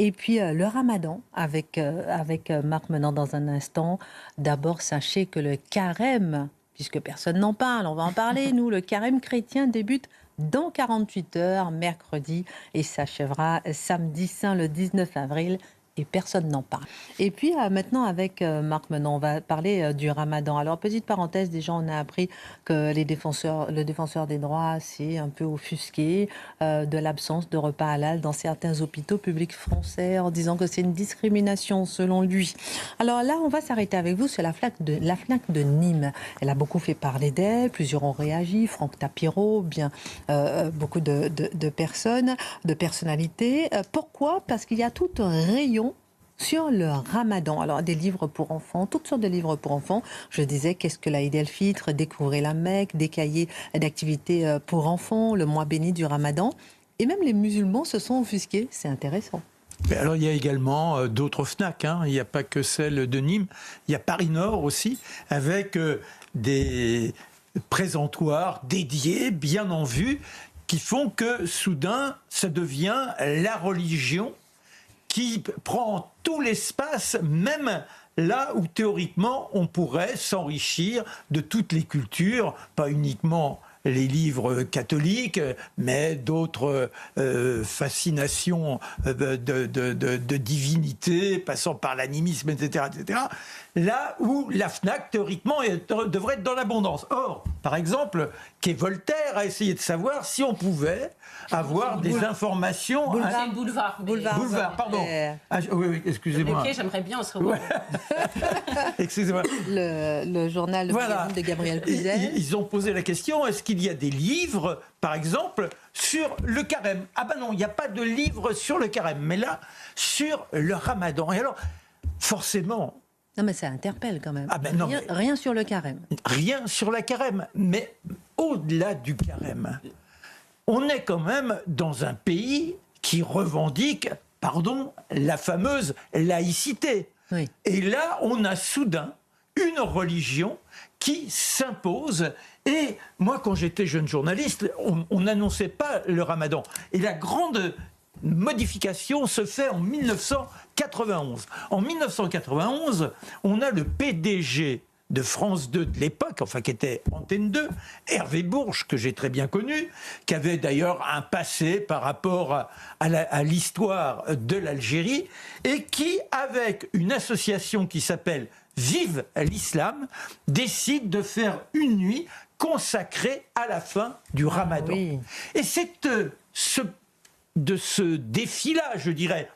Et puis le ramadan avec Marc Menant dans un instant. D'abord, sachez que le carême, puisque personne n'en parle, on va en parler, nous, le carême chrétien débute dans 48 heures, mercredi, et s'achèvera samedi saint, le 19 avril. Et personne n'en parle. Et puis maintenant avec Marc Menant, on va parler du ramadan. Alors petite parenthèse, déjà on a appris que le défenseur des droits s'est un peu offusqué de l'absence de repas halal dans certains hôpitaux publics français en disant que c'est une discrimination selon lui. Alors là on va s'arrêter avec vous sur la FNAC de Nîmes. Elle a beaucoup fait parler d'elle, plusieurs ont réagi, Franck Tapiro, beaucoup de personnes, de personnalités. Pourquoi ? Parce qu'il y a tout un rayon sur le ramadan. Alors, des livres pour enfants, toutes sortes de livres pour enfants. Je disais, qu'est-ce que l'Aïd el-Fitr, découvrir la Mecque, des cahiers d'activités pour enfants, le mois béni du ramadan. Et même les musulmans se sont offusqués. C'est intéressant. Mais alors, il y a également d'autres FNAC. Il n'y a pas que celle de Nîmes. Il y a Paris Nord aussi, avec des présentoirs dédiés, bien en vue, qui font que soudain, ça devient la religion qui prend tout l'espace, même là où théoriquement on pourrait s'enrichir de toutes les cultures, pas uniquement les livres catholiques, mais d'autres fascinations de divinité, passant par l'animisme, etc., etc. Là où la FNAC, théoriquement, devrait être dans l'abondance. Or, par exemple, qu'est Voltaire a essayé de savoir si on pouvait avoir des informations... Boulevard, pardon. Oui, excusez-moi. Ok, j'aimerais bien, on se revoit. Excusez-moi. Le journal de Gabriel Cluzel. Ils ont posé la question, est-ce qu'il y a des livres, par exemple, sur le carême? Ah ben non, il n'y a pas de livre sur le carême, mais là, sur le ramadan. Et alors, forcément... Non mais ça interpelle quand même. Ah ben non, rien sur le carême. Rien sur la carême, mais au-delà du carême, on est quand même dans un pays qui revendique, pardon, la fameuse laïcité. Oui. Et là, on a soudain une religion qui s'impose. Et moi, quand j'étais jeune journaliste, on n'annonçait pas le ramadan. Et la grande modification se fait en 1991. En 1991, on a le PDG de France 2 de l'époque, enfin qui était Antenne 2, Hervé Bourges, que j'ai très bien connu, qui avait d'ailleurs un passé par rapport à l'histoire de l'Algérie, et qui, avec une association qui s'appelle Vive l'Islam, décide de faire une nuit consacrée à la fin du Ramadan. Oui. Et c'est de ce défi-là, je dirais,